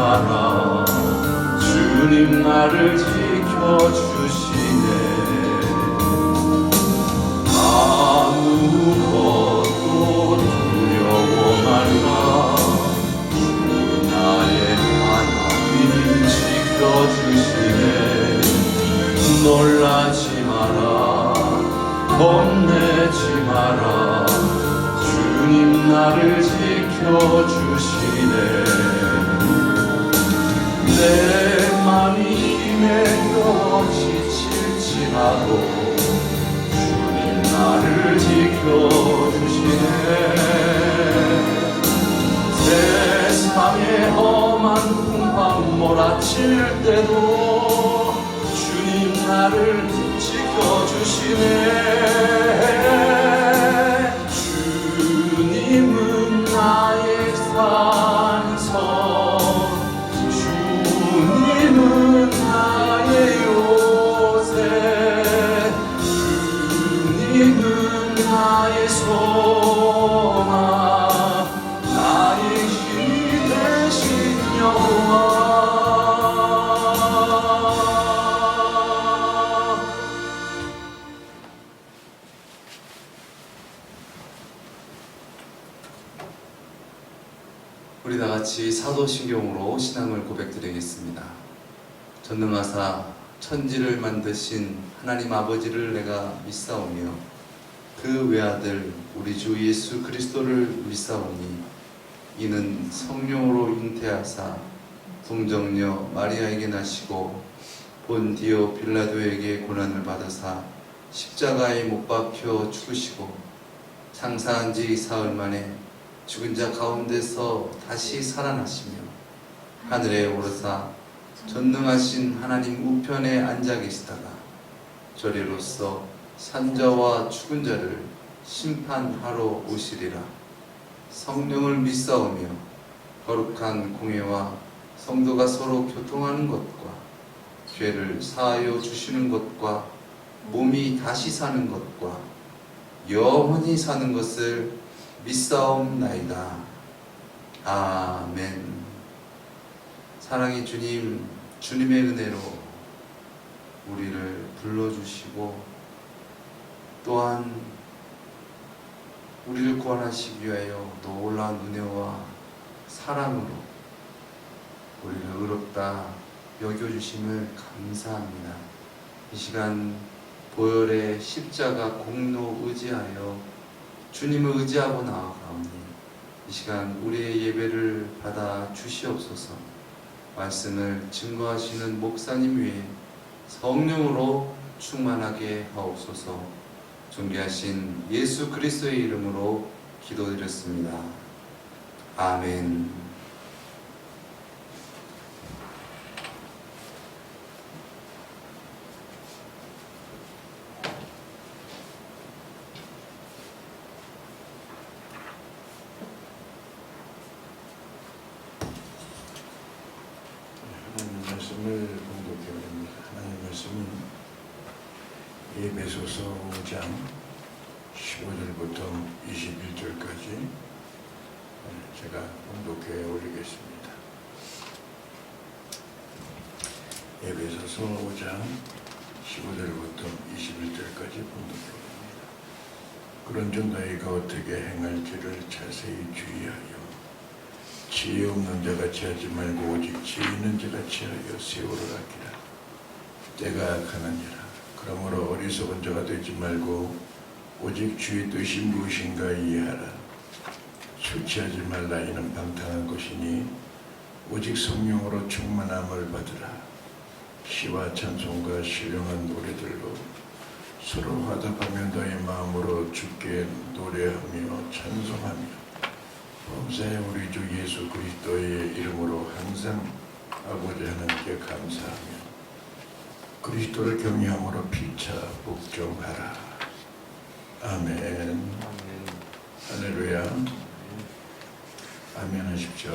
마라. 주님 나를 지켜주시네. 아무것도 두려워 말라. 나의 하나님 지켜주시네. 놀라지 마라. 겁내지 마라. 주님 나를 지켜주시네. 내 맘이 힘에 겨워 지칠지라도 주님 나를 지켜주시네. 세상의 험한 풍파 몰아칠 때도 주님 나를 지켜주시네. 주님은 나의 산성, 주님은 나의 요새, 주님은 나의 소망, 나의 힘이 되신 여호와. 우리 다같이 사도신경으로 신앙을 고백드리겠습니다. 전능하사 천지를 만드신 하나님 아버지를 내가 믿사오며 그 외아들 우리 주 예수 그리스도를 믿사오니 이는 성령으로 잉태하사 동정녀 마리아에게 나시고 본디오 빌라도에게 고난을 받으사 십자가에 못 박혀 죽으시고 장사한 지 사흘 만에 죽은 자 가운데서 다시 살아나시며 하늘에 오르사 전능하신 하나님 우편에 앉아 계시다가 저리로서 산자와 죽은 자를 심판하러 오시리라. 성령을 믿사오며 거룩한 공회와 성도가 서로 교통하는 것과 죄를 사하여 주시는 것과 몸이 다시 사는 것과 영원히 사는 것을 믿사옵나이다. 아멘. 사랑의 주님, 주님의 은혜로 우리를 불러주시고 또한 우리를 구원하시기 위하여 놀라운 은혜와 사랑으로 우리를 의롭다 여겨주심을 감사합니다. 이 시간 보혈의 십자가 공로 의지하여 주님을 의지하고 나아가오니 이 시간 우리의 예배를 받아 주시옵소서. 말씀을 증거하시는 목사님 위에 성령으로 충만하게 하옵소서. 존귀하신 예수 그리스도의 이름으로 기도드렸습니다. 아멘. 말씀을 공독해 드립니다. 하나님의 말씀은 에베소서 5장 15절부터 21절까지 제가 공독해 올리겠습니다. 에베소서 5장 15절부터 21절까지 공독해 올립니다. 그런즉 너희가 어떻게 행할지를 자세히 주의하여 지혜 없는 자가 취하지 말고 오직 지혜 있는 자가 취하여 세월을 아끼라. 때가 악하느니라. 그러므로 어리석은 자가 되지 말고 오직 주의 뜻이 무엇인가 이해하라. 술 취하지 말라. 이는 방탕한 것이니 오직 성령으로 충만함을 받으라. 시와 찬송과 신령한 노래들로 서로 화답하며 너의 마음으로 주께 노래하며 찬송하며 범사에 우리 주 예수 그리스도의 이름으로 항상 아버지 하나님께 감사하며 그리스도를 경외함으로 피차 복종하라. 아멘. 할렐루야. 아멘 하십시오.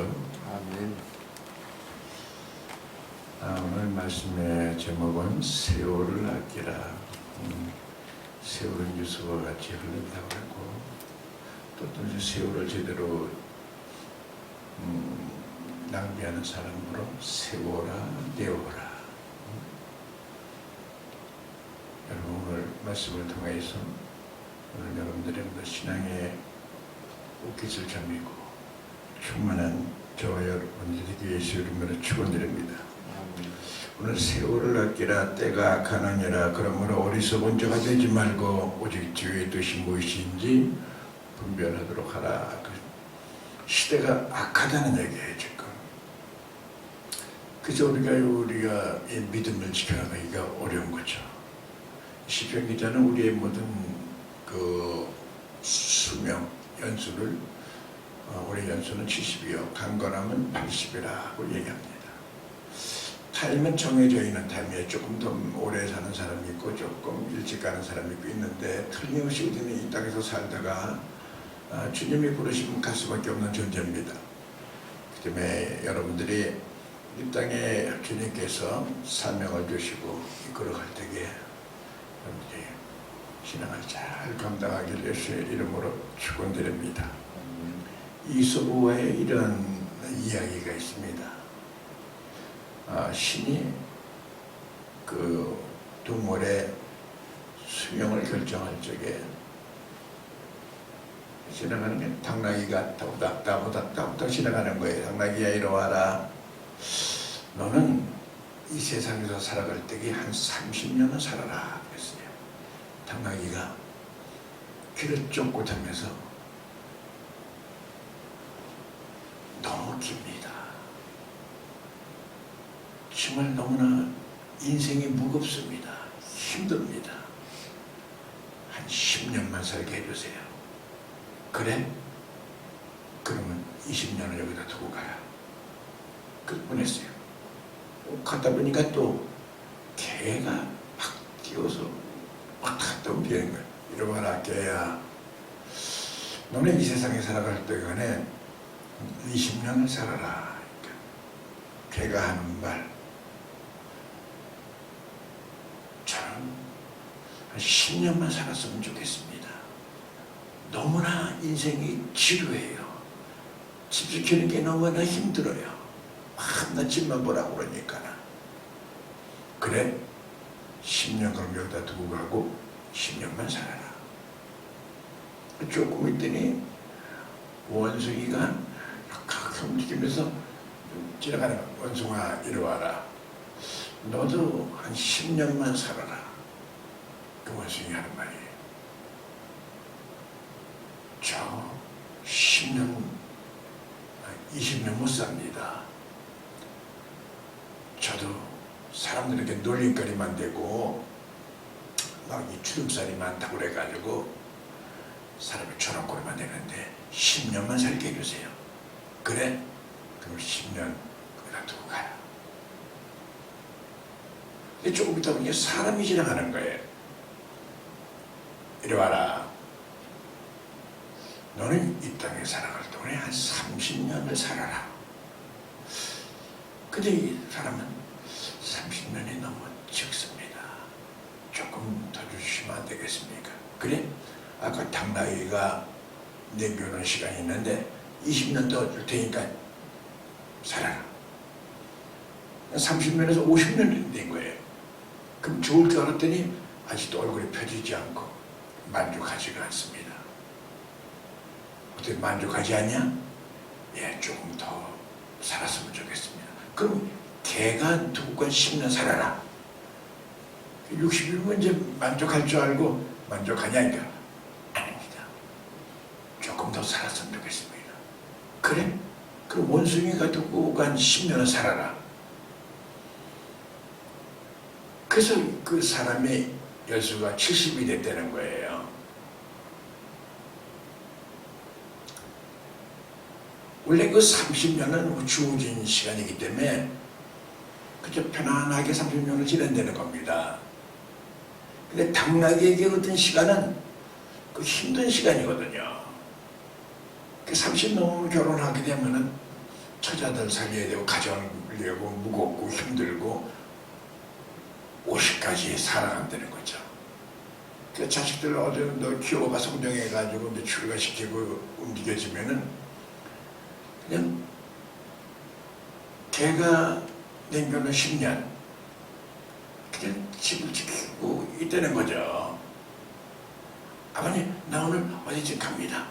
아멘. 오늘 말씀의 제목은 세월을 아끼라. 세월은 유수와 같이 흐른다고 하고 또 세월을 제대로 낭비하는 사람으로 세워라 내어라. 여러분 오늘 말씀을 통해서 오늘 여러분들의 신앙의 옷깃을 잠기고 충만한 저와 여러분들에게 예수 이름으로 축원드립니다. 오늘 세월을 아끼라 때가 악하느니라. 그러므로 어리석은 자가 되지 말고 오직 주의 뜻이 무엇인지 분별하도록 하라. 그 시대가 악하다는 얘기예요 지금. 그래서 우리가 이 믿음을 지켜나가기가 어려운 거죠. 시편 기자는 우리의 모든 그 수명 연수를 우리 연수는 70이요 강건함은 80이라고 얘기합니다. 삶은 정해져 있는 타임에 조금 더 오래 사는 사람이 있고 조금 일찍 가는 사람이 있는데 틀림없이 우리는 이 땅에서 살다가 주님이 부르시면 갈 수밖에 없는 존재입니다. 그 때문에 여러분들이 이 땅에 주님께서 사명을 주시고 이끌어갈 때에 여러분들이 신앙을 잘 감당하길 예수의 이름으로 축원드립니다. 이소부와의 이런 이야기가 있습니다. 신이 그 동물의 수명을 결정할 적에 지나가는 게 당나귀가 따보닥 지나가는 거예요. 당나귀야 이리 와라. 너는 이 세상에서 살아갈 때에 한 30년은 살아라 그랬어요. 당나귀가 귀를 쫓고 다면서 너무 깁니다. 정말 너무나 인생이 무겁습니다. 힘듭니다. 한 10년만 살게 해주세요. 그래? 그러면 20년을 여기다 두고 가라. 그 보냈어요. 갔다 보니까 또 개가 막 뛰어서 막 갔다 오는 거야. 이리 와라 개야. 너는 이 세상에 살아갈 때간에 20년을 살아라. 그러니까 개가 하는 말, 저는 한 10년만 살았으면 좋겠습니다. 너무나 인생이 지루해요. 집 지키는 게 너무나 힘들어요. 나 집만 보라고 그러니까. 그래? 10년 그럼 여기다 두고 가고 10년만 살아라. 조금 있더니 원숭이가 칵 움직이면서 지나가는 거야. 원숭아 이리 와라. 너도 한 10년만 살아라. 그 원숭이 하는 말이에요. 저 10년 20년 못 삽니다. 저도 사람들에게 놀림거리만 되고 막 이 주름살이 많다고 그래가지고 사람을 조롱거리만 되는데 10년만 살게 해주세요. 그래? 그럼 10년 거기다 두고 가요. 근데 조금 있다 보니 사람이 지나가는 거예요. 이리 와라. 너는 이 땅에 살아갈 동안에 한 30년을 살아라. 근데 이 사람은 30년이 너무 적습니다. 조금 더 주시면 안 되겠습니까? 그래? 아까 당나귀가 내교는 시간이 있는데 20년 더 줄 테니까 살아라. 30년에서 50년이 된 거예요. 그럼 좋을 줄 알았더니 아직도 얼굴이 펴지지 않고 만족하지가 않습니다. 어떻게 만족하지 않냐? 예, 조금 더 살았으면 좋겠습니다. 그럼 개가 두고 간 10년 살아라. 60일이면 이제 만족할 줄 알고 만족하냐니까 아닙니다. 조금 더 살았으면 좋겠습니다. 그래? 그럼 원숭이가 두고 간 10년을 살아라. 그래서 그 사람의 열수가 70이 됐다는 거예요. 원래 그 30년은 주어진 시간이기 때문에 그저 편안하게 30년을 지낸다는 겁니다. 근데 당나귀에게 어떤 시간은 그 힘든 시간이거든요. 그 30 넘으면 결혼하게 되면은 처자들 살려야 되고 가정을 위하고 무겁고 힘들고 50까지 살아간다는 거죠. 그 자식들 어제 너 키워가 성장해가지고 이제 출가시키고 움직여지면은 그냥 제가 냉교는 10년 그냥 집을 지키고 있다는 거죠. 아버님 나 오늘 어디쯤 갑니다.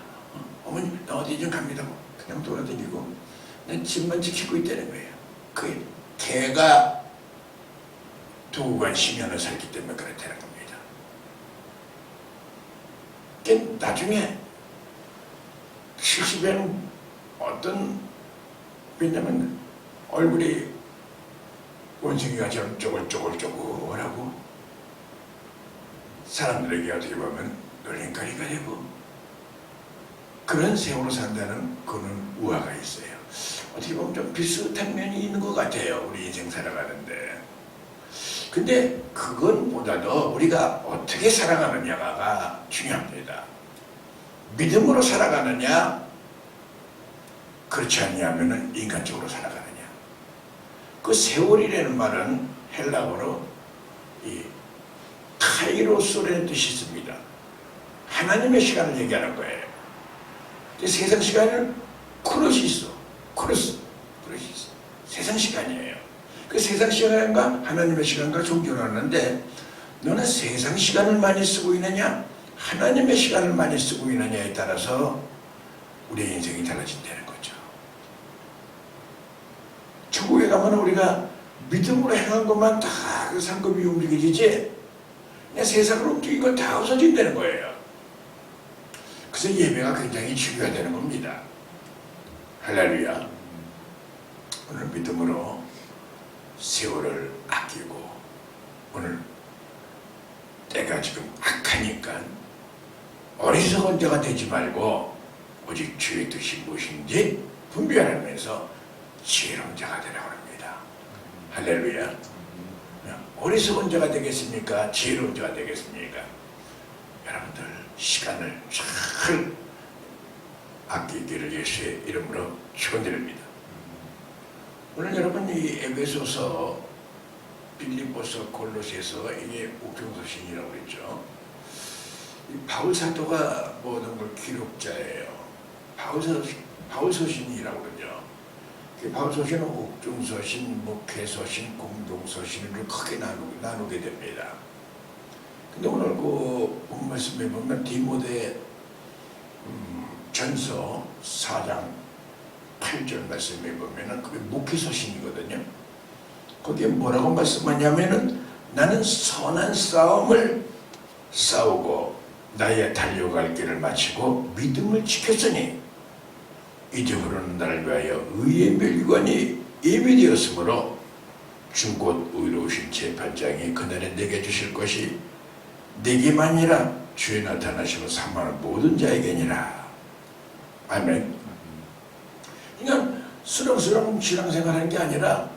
어머니 나 어디쯤 갑니다. 그냥 돌아다니고 난 집만 지키고 있다는 거예요. 그 걔가 두고간 10년을 살기 때문에 그렇다는 겁니다. 나중에 70에는 어떤, 왜냐면 얼굴이 원숭이가처럼 쪼글쪼글쪼글하고 사람들에게 어떻게 보면 놀림거리가 되고 그런 세월을 산다는 그는 우화가 있어요. 어떻게 보면 좀 비슷한 면이 있는 것 같아요. 우리 인생 살아가는데. 근데 그건보다도 우리가 어떻게 살아가느냐가 중요합니다. 믿음으로 살아가느냐, 그렇지 않냐면은 인간적으로 살아가느냐. 그 세월이라는 말은 헬라어로 이 카이로스라는 뜻이 있습니다. 하나님의 시간을 얘기하는 거예요. 세상 시간은 크로시스, 크로스, 세상 시간이에요. 그 세상 시간과 하나님의 시간과 존경하는데 너는 세상 시간을 많이 쓰고 있느냐 하나님의 시간을 많이 쓰고 있느냐에 따라서 우리의 인생이 달라진다는 거죠. 천국에 가면 우리가 믿음으로 행한 것만 다 그 상급이 움직이지 그냥 세상을 움직이는 건 다 없어진다는 거예요. 그래서 예배가 굉장히 중요하다는 겁니다. 할렐루야. 오늘 믿음으로 세월을 아끼고 오늘 때가 지금 악하니까 어리석은 자가 되지 말고 오직 주의 뜻이 무엇인지 분별하면서 지혜로운 자가 되라고 합니다. 할렐루야. 어리석은 자가 되겠습니까? 지혜로운 자가 되겠습니까? 여러분들 시간을 잘 아끼기를 예수의 이름으로 축원드립니다. 오늘 여러분 이 에베소서, 빌립보서, 골로새서 이게 옥중서신이라고 그랬죠. 이 바울 사도가 모든 걸 기록자예요. 바울 서신이라고 그러죠. 바울 서신은 옥중서신, 목회서신, 공동서신으로 크게 나누게 됩니다. 근데 오늘 그 본 말씀에 보면 디모데 전서 4장 8절 말씀에 보면은 그게 목회서신이거든요. 거기에 뭐라고 말씀하냐면은 나는 선한 싸움을 싸우고 나의 달려갈 길을 마치고 믿음을 지켰으니 이제부로는 나를 위하여 의의 멸관이 예비되었으므로 중곧 의로우신 재판장이 그날에 내게 주실 것이 내게만이라 주의 나타나심을 사모하는 모든 자에게니라. 아멘. 그러니까 수렁수렁 신앙생활하는 게 아니라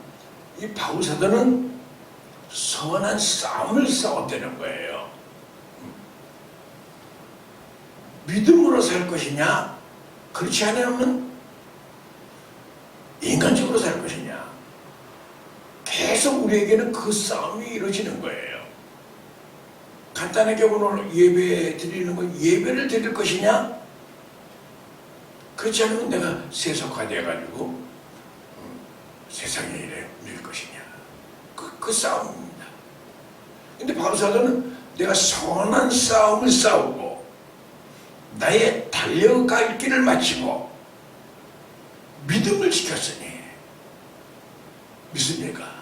이 바울 사도는 선한 싸움을 싸웠다는 거예요. 믿음으로 살 것이냐 그렇지 않으면 인간적으로 살 것이냐 계속 우리에게는 그 싸움이 이루어지는 거예요. 간단하게 오늘 예배 드리는 건 예배를 드릴 것이냐 그렇지 않으면 내가 세속화되어가지고 세상의 일에 밀 것이냐 그 싸움입니다. 근데 바울 사도는 내가 선한 싸움을 싸우고 나의 달려갈 길을 마치고 믿음을 지켰으니 믿습니까?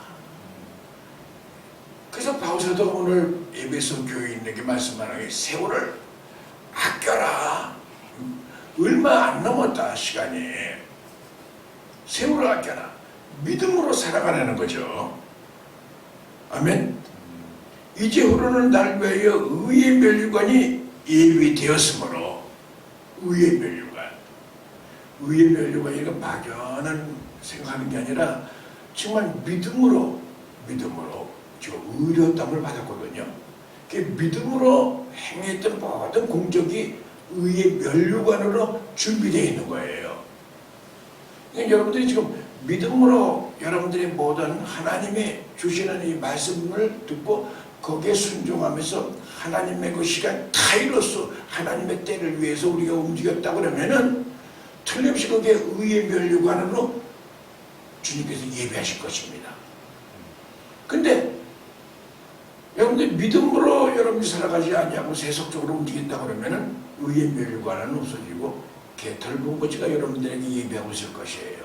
그래서 바울 사도가 오늘 에베소 교인에게 말씀하는 게 세월을 아껴라. 얼마 안 남았다 시간이. 세월을 아껴라. 믿음으로 살아가라는 거죠. 아멘. 이제후로는 나를 위하여 의의 면류관이 예비되었으므로 의의 면류관. 의의 면류관이 이거 막연한 생각하는 게 아니라 정말 믿음으로 저 의롭다함을 받았거든요. 그 믿음으로 행했던 모든 공적이 의의 면류관으로 준비되어 있는 거예요. 그러니까 여러분들이 지금 믿음으로 여러분들이 모든 하나님이 주시는 이 말씀을 듣고 거기에 순종하면서 하나님의 그 시간 카이로스 하나님의 때를 위해서 우리가 움직였다 그러면은 틀림없이 거기에 의의 면류관으로 주님께서 예배하실 것입니다. 근데 여러분들 믿음으로 여러분이 살아가지 아니하고 세속적으로 움직인다 그러면은 의의 멸류관은 없어지고 개털봉거지가 여러분들에게 예배하고 있을 것이에요.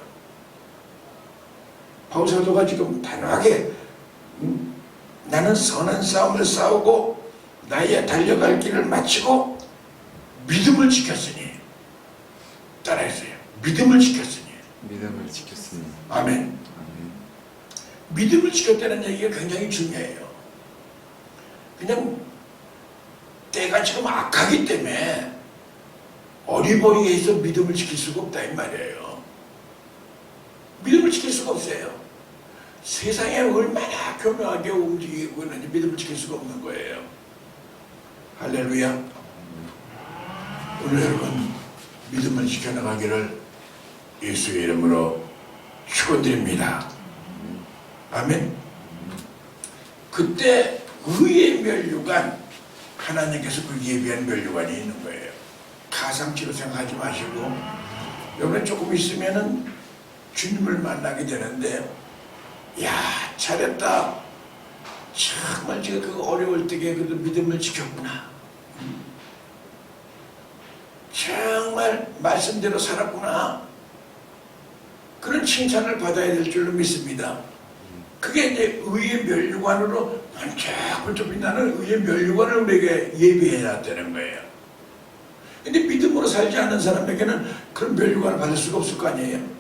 바울 사도가 지금 단호하게 나는 선한 싸움을 싸우고 나의 달려갈 길을 마치고 믿음을 지켰으니, 따라했어요. 믿음을 지켰으니. 믿음을 지켰으니. 아멘. 아멘. 믿음을 지켰다는 얘기가 굉장히 중요해요. 그냥 때가 지금 악하기 때문에 어리버리에 있어 믿음을 지킬 수가 없다 이 말이에요. 믿음을 지킬 수가 없어요. 세상에 얼마나 교묘하게 움직이고 있는지 믿음을 지킬 수가 없는 거예요. 할렐루야. 오늘 여러분 믿음을 지켜나가기를 예수의 이름으로 축원드립니다. 아멘. 그때 의의 멸류관, 하나님께서 그 예비한 멸류관이 있는 거예요. 가상치로 생각하지 마시고 여러분 조금 있으면은 주님을 만나게 되는데, 야 잘했다, 정말 제가 그 어려울 때에 그래도 믿음을 지켰구나, 정말 말씀대로 살았구나, 그런 칭찬을 받아야 될 줄로 믿습니다. 그게 이제 의의 멸류관으로 반짝반짝 빛나는 의의 멸류관을 우리에게 예비해 놨다는 거예요. 근데 믿음으로 살지 않는 사람에게는 그런 멸류관을 받을 수가 없을 거 아니에요.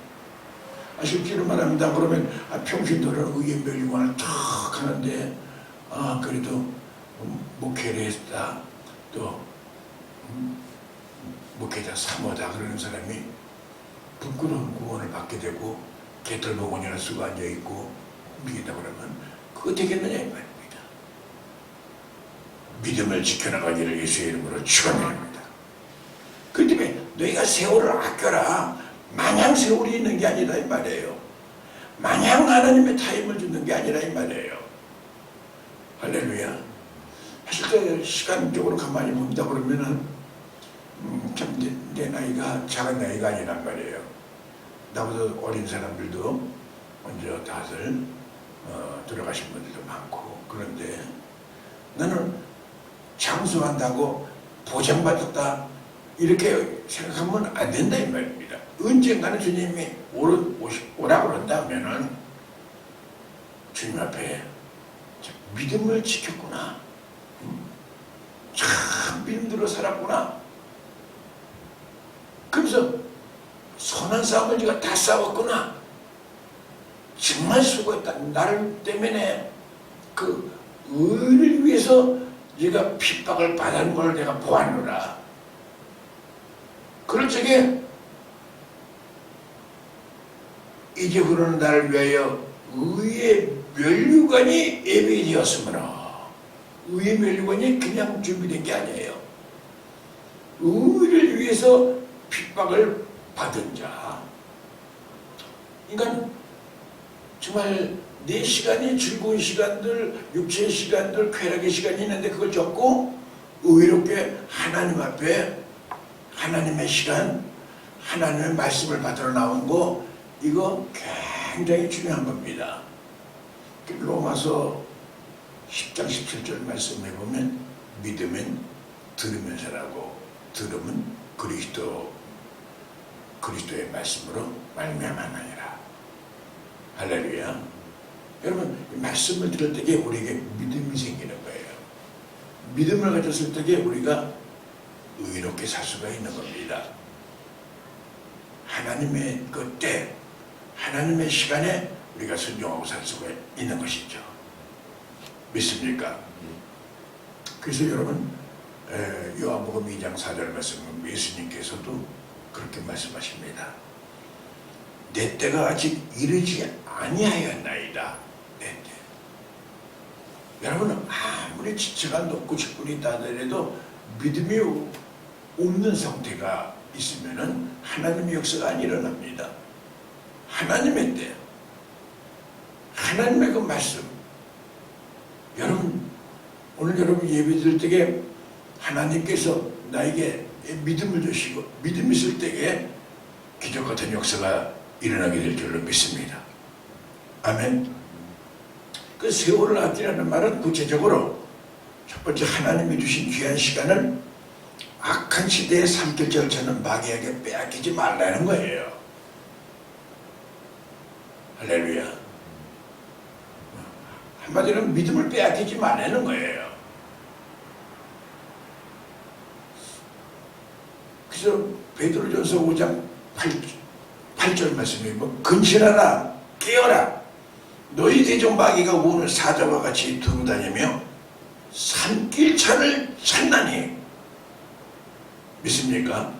실제로 말합니다. 그러면 평신도를 의의 멸류관을 탁 하는데 그래도 목회를 했다, 또 목회자 사모다 그러는 사람이 부끄러운 구원을 받게 되고 개털봉원이나 쓰고 앉아있고 움직인다 그러면 그거 되겠느냐 이 말입니다. 믿음을 지켜나가기를 예수의 이름으로 축원합니다. 그 때문에 너희가 세월을 아껴라, 마냥 세월이 있는 게 아니라 이 말이에요. 마냥 하나님의 타임을 주는 게 아니라 이 말이에요. 할렐루야. 사실 시간적으로 가만히 본다 그러면은 참 내 나이가 작은 나이가 아니란 말이에요. 나보다 어린 사람들도 먼저 다들 들어가신 분들도 많고, 그런데 나는 장수한다고 보장받았다 이렇게 생각하면 안 된다 이 말입니다. 언젠가는 주님이 오라 그런다 하면은 주님 앞에 믿음을 지켰구나, 참 믿음대로 살았구나, 그래서 선한 싸움을 제가 다 싸웠구나, 정말 수고했다, 나를 때문에 그 의를 위해서 네가 핍박을 받은 걸 내가 보았노라. 그럴 적에 이제부로는 나를 위하여 의의 멸류관이 예비되었으므로, 의의 멸류관이 그냥 준비된 게 아니에요. 의를 위해서 핍박을 받은 자. 그러니까 정말 내 시간이 즐거운 시간들, 육체의 시간들, 쾌락의 시간이 있는데 그걸 접고 의롭게 하나님 앞에 하나님의 시간, 하나님의 말씀을 받으러 나온 거, 이거 굉장히 중요한 겁니다. 로마서 10장 17절 말씀해 보면 믿으면 들으면서라고, 들으면 그리스도의 말씀으로 말미암았느니라. 할렐루야. 여러분, 말씀을 들을 때에 우리에게 믿음이 생기는 거예요. 믿음을 가졌을 때에 우리가 의롭게 살 수가 있는 겁니다. 하나님의 그 때, 하나님의 시간에 우리가 순종하고 살 수가 있는 것이죠. 믿습니까? 그래서 여러분, 요한복음 2장 4절 말씀은 예수님께서도 그렇게 말씀하십니다. 내 때가 아직 이르지 아니하였나이다. 내 때. 여러분은 아무리 지체가 높고 직분이 있다 하더라도 믿음이 없는 상태가 있으면은 하나님의 역사가 안 일어납니다. 하나님의 때, 하나님의 그 말씀. 여러분, 오늘 여러분 예배 드릴 때에 하나님께서 나에게 믿음을 주시고 믿음 있을 때에 기적 같은 역사가 일어나게 될 줄로 믿습니다. 아멘. 그 세월을 아끼라는 말은 구체적으로 첫 번째 하나님이 주신 귀한 시간을 악한 시대의 삼킬 절차는 마귀에게 빼앗기지 말라는 거예요. 할렐루야. 한마디로 믿음을 빼앗기지 말라는 거예요. 그래서 베드로전서 5장 8절 말씀이 뭐 근신하라 깨어라 너희 대적 마귀가 오늘 사자와 같이 두고 다니며 산길차를 찾나니 믿습니까?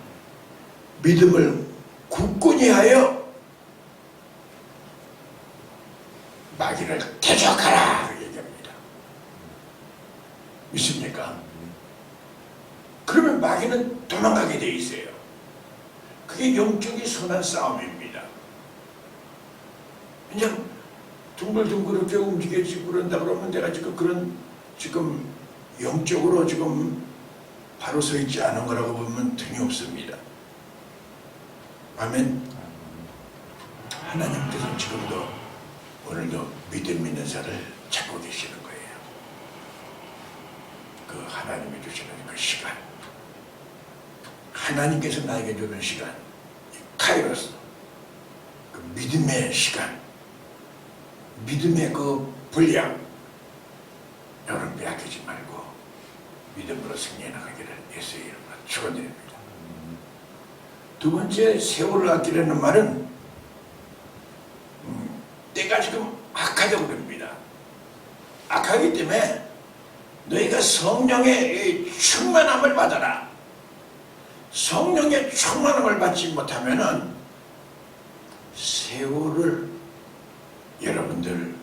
믿음을 굳건히 하여 마귀를 대적하라 얘기합니다. 믿습니까? 그러면 마귀는 도망가게 돼 있어요. 그게 영적인 선한 싸움입니다. 그냥 둥글둥글하게 움직여지고 그런다 그러면 내가 지금 영적으로 지금 바로 서 있지 않은 거라고 보면 등이 없습니다. 아멘. 하나님께서 지금도 오늘도 믿음 있는 자를 찾고 계시는 거예요. 그 하나님이 주시는 그 시간, 하나님께서 나에게 주는 시간, 카이로스, 그 믿음의 시간, 믿음의 그 분량, 여러분 빼앗기지 말고 믿음으로 승리해 나가기를 예수의 이름으로 축원드립니다. 두 번째, 세월을 아끼려는 말은 때가 지금 악하다고 그럽니다. 악하기 때문에 너희가 성령의 충만함을 받아라. 성령의 충만함을 받지 못하면은 세월을 여러분들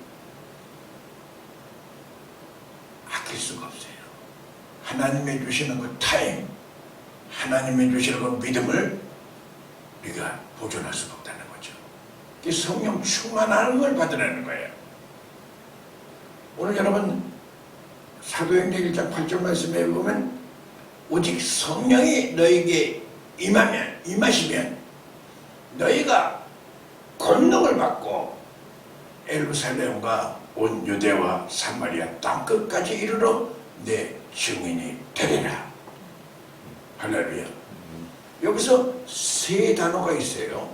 아낄 수가 없어요. 하나님이 주시는 그 타임, 하나님이 주시는 그 믿음을 우리가 보존할 수가 없다는 거죠. 성령 충만하는 걸 받으라는 거예요. 오늘 여러분 사도행전 1장 8절 말씀에 보면 오직 성령이 너에게 임하시면 너희가 권능을 받고 예루살렘과 온 유대와 사마리아 땅끝까지 이르러 내 증인이 되리라. 할렐루야. 여기서 세 단어가 있어요.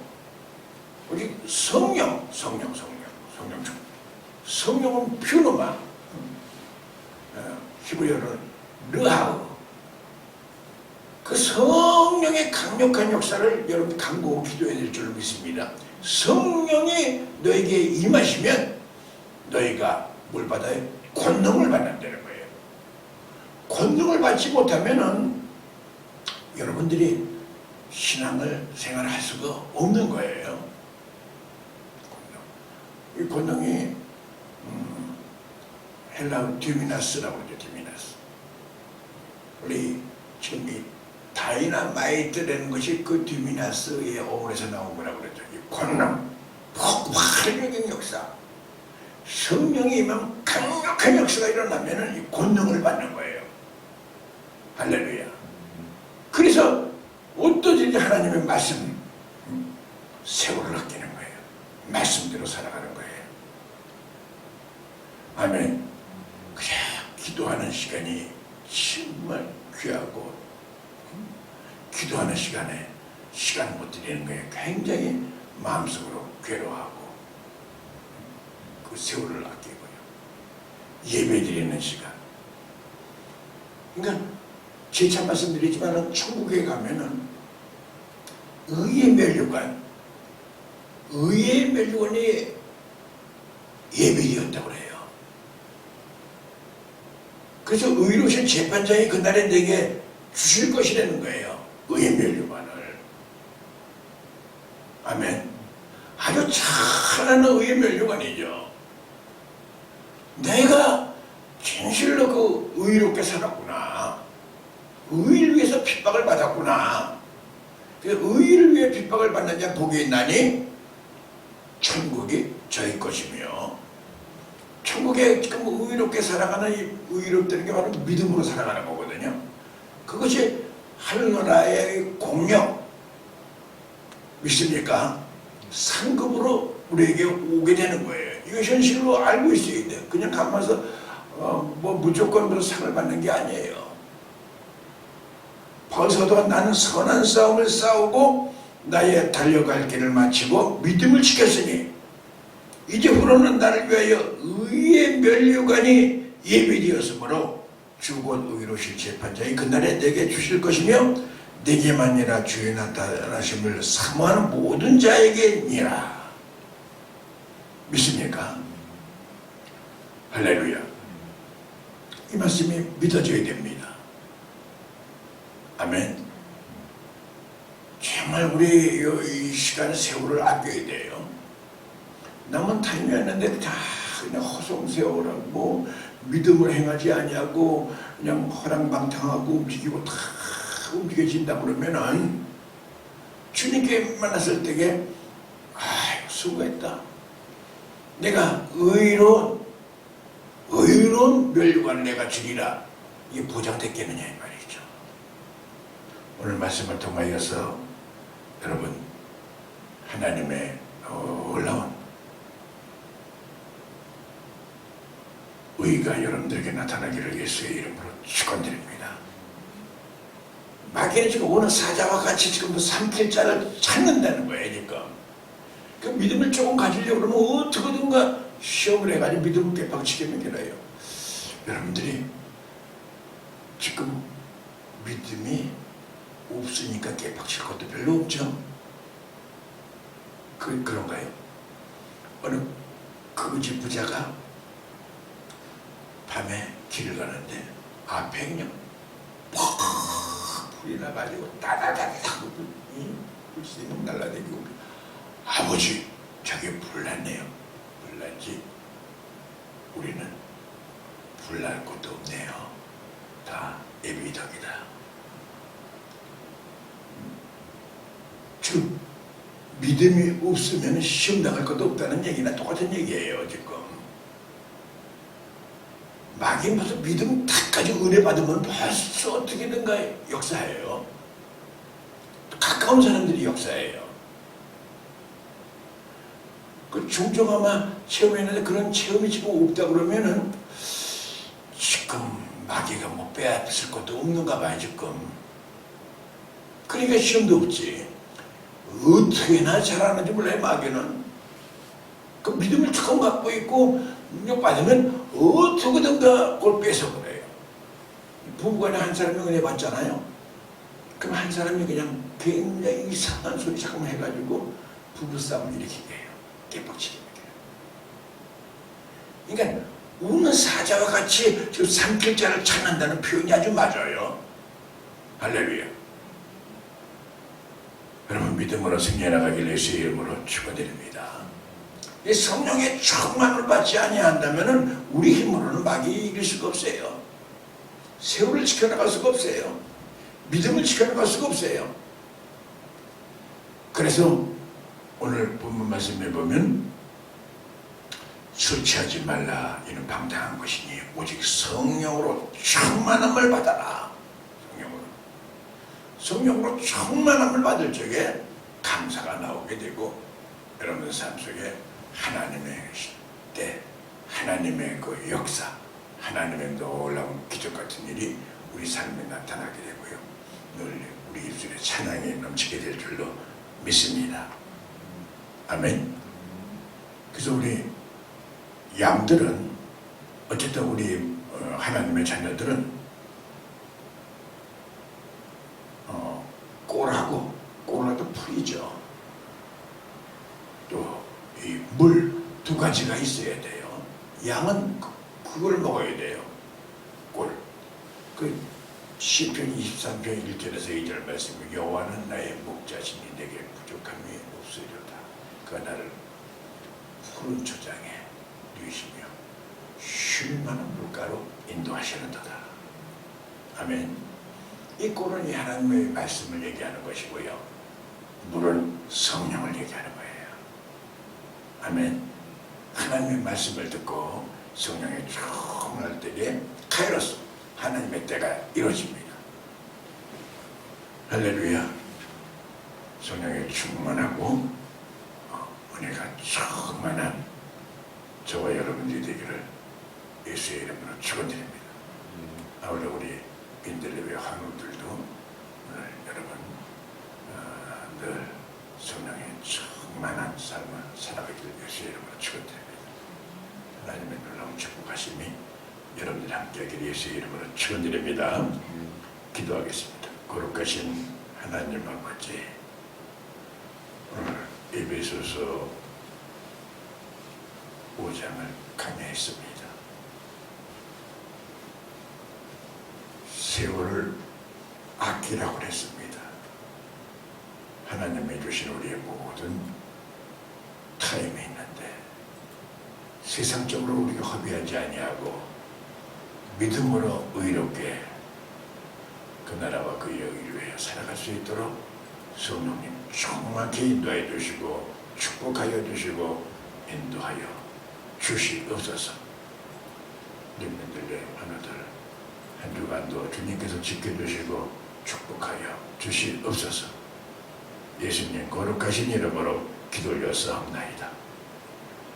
오직 성령은 퓨노마, 히브리어로는 르하우. 그 성령의 강력한 역사를 여러분 간구하고 기도해야 될 줄 믿습니다. 성령이 너에게 임하시면 너희가 뭘 받아요? 권능을 받는다는 거예요. 권능을 받지 못하면은 여러분들이 신앙을 생활할 수가 없는 거예요. 이 권능이 헬라어 듀미나스라고 그러죠. 듀미나스. 우리 지금 이 다이나마이트라는 것이 그 듀미나스의 어원에서 나온 거라고 그러죠. 이 권능, 폭발적인 역사. 성령이 임하면 강력한 역사가 일어나면은 이 권능을 받는 거예요. 할렐루야. 그래서 어떠든지 하나님의 말씀, 세월을 아끼는 거예요. 말씀대로 살아가는 거예요. 아멘. 그래, 기도하는 시간이 정말 귀하고, 기도하는 시간에 시간 못 드리는 거예요. 굉장히 마음속으로 괴로워하고, 그 세월을 아끼고요. 예배 드리는 시간. 그러니까 재차 말씀드리지만 천국에 가면은 의의 면류관이 예배드렸다고 그래요. 그래서 의로우신 재판장이 그날에 내게 주실 것이라는 거예요. 의의 면류관을. 아멘. 아주 찬란한 의의 면류관이죠. 내가 진실로 그 의롭게 살았구나. 의를 위해서 핍박을 받았구나. 그래서 의를 위해 핍박을 받는 자 복이 있나니 천국이 저희 것이며, 천국에 지금 의롭게 살아가는 이 의롭다는 게 바로 믿음으로 살아가는 거거든요. 그것이 하늘나라의 공력, 믿습니까? 상급으로 우리에게 오게 되는 거예요. 이 이거 현실로 알고 있어야 돼. 그냥 가면서 뭐 무조건 뭐 상을 받는 게 아니에요. 벌써도 나는 선한 싸움을 싸우고 나의 달려갈 길을 마치고 믿음을 지켰으니 이제부로는 나를 위하여 의의 면류관이 예비되었으므로 주 곧 의로우실 재판장이 그날에 내게 주실 것이며 내게만이라 주의 나타나심을 사모하는 모든 자에게니라. 믿습니까? 할렐루야. 이 말씀이 믿어져야 됩니다. 아멘. 정말 우리 이 시간 세월을 아껴야 돼요. 남은 타임이었는데 다 그냥 허송세월하고 믿음을 행하지 아니하고 그냥 허랑방탕하고 움직이고 다 움직여진다 그러면은 주님께 만났을 때에 아유 수고했다. 내가 의로운 면류관을 내가 주리라. 이게 보장됐겠느냐 이 말이죠. 오늘 말씀을 통하여서 여러분 하나님의 올라온 의가 여러분들에게 나타나기를 예수의 이름으로 축원드립니다. 마귀는 지금 오는 사자와 같이 지금 삼킬 자를 찾는다는 거예요. 지금 그 믿음을 조금 가지려고 그러면 어떻게든가 시험을 해가지고 믿음을 깨박치게 만들어요. 여러분들이 지금 믿음이 없으니까 깨박칠 것도 별로 없죠. 그런가요? 어느 거지 부자가 밤에 길을 가는데 앞에 그냥 팍 불이 나가지고 따다다다 불씨가 날라다니고 아버지 저게 불났네요. 불났지? 우리는 불날 것도 없네요. 다 예비덕이다. 즉 믿음이 없으면 시험 당할 것도 없다는 얘기나 똑같은 얘기예요. 지금 마귀는 벌써 믿음 탁까지 은혜 받으면 벌써 어떻게든가 역사해요. 가까운 사람들이 역사해요. 그 종종 아마 체험했는데 그런 체험이 지금 없다 그러면은 지금 마귀가 뭐 빼앗을 것도 없는가 봐요 지금. 그러니까 시험도 없지. 어떻게나 잘하는지 몰라요 마귀는. 그 믿음을 처음 갖고 있고 능력 받으면 어떻게든가 그걸 뺏어버려요. 부부간에 한 사람이 은혜 받잖아요. 그럼 한 사람이 그냥 굉장히 이상한 소리 자꾸만 해가지고 부부싸움을 일으키게 해요. 개빡치게 해요. 그러니까 우는 사자와 같이 지금 삼킬 자를 찾는다는 표현이 아주 맞아요. 할렐루야. 여러분 믿음으로 승리해 나가길 예수의 이름으로 축원드립니다. 이 성령의 충만을 받지 아니한다면 우리 힘으로는 마귀 이길 수가 없어요. 세월을 지켜나갈 수가 없어요. 믿음을 지켜나갈 수가 없어요. 그래서 오늘 본문 말씀에 보면 술 취하지 말라 이는 방탕한 것이니 오직 성령으로 충만함을 받아라. 성령으로 충만함을 받을 적에 감사가 나오게 되고 여러분 삶 속에 하나님의 때, 하나님의 그 역사, 하나님의 놀라운 기적 같은 일이 우리 삶에 나타나게 되고요. 늘 우리 입술에 찬양이 넘치게 될 줄로 믿습니다. 아멘. 그래서 우리 양들은 어쨌든 우리 하나님의 자녀들은 꼴하고 풀이죠. 또 이 물 두 가지가 있어야 돼요. 양은 그걸 먹어야 돼요. 꼴. 그 시편 23편 1절에서 2절 말씀 여호와는 나의 목자시니 내게 부족함이 없으리로다. 그가 나를 푸른 초장에 누이시며 쉴 만한 물가로 인도하시는도다. 아멘. 이 꼴은 이 하나님의 말씀을 얘기하는 것이고요. 물은 성령을 얘기하는 거예요. 아멘. 하나님의 말씀을 듣고 성령에 충만할 때에 카이로스 하나님의 때가 이루어집니다. 할렐루야. 성령에 충만하고 은혜가 충만한 저와 여러분들이 되기를 예수의 이름으로 축원드립니다. 아울러 우리 민들레의 환우들도 오늘 여러분 늘 성령의 충만한 삶을 살아가길 예수의 이름으로 축원드립니다. 하나님의 놀라운 축복하심이 여러분들이 함께하길 예수의 이름으로 축원드립니다. 기도하겠습니다. 거룩하신 하나님 아버지, 오늘 에베소서 5장을 강의했습니다. 세월을 아끼라고 그랬습니다. 하나님이 주신 우리의 모든 타임이 있는데 세상적으로 우리가 허비하지 아니하고 믿음으로 의롭게 그 나라와 그의 의를 위해 살아갈 수 있도록 성령님 충만히 인도하여 주시고 축복하여 주시고 인도하여 주시옵소서. 님들의 하나들 한 주간도 주님께서 지켜주시고 축복하여 주시옵소서. 예수님 거룩하신 이름으로 기도 올려사옵나이다.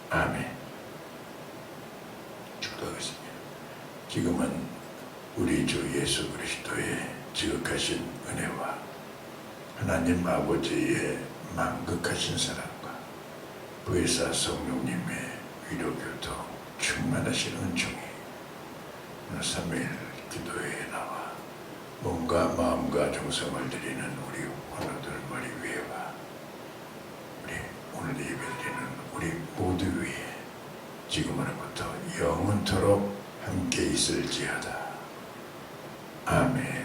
아멘. 축도하겠습니다. 지금은 우리 주 예수 그리스도의 지극하신 은혜와 하나님 아버지의 만극하신 사랑과 부의사 성령님의 위로교통 충만하신 은총이 오늘 3일 기도회에 나와 몸과 마음과 정성을 드리는 우리 환우들 머리 위에와 우리 오늘 예배드리는 우리 모두 위에 지금으로부터 영원토록 함께 있을지어다. 아멘.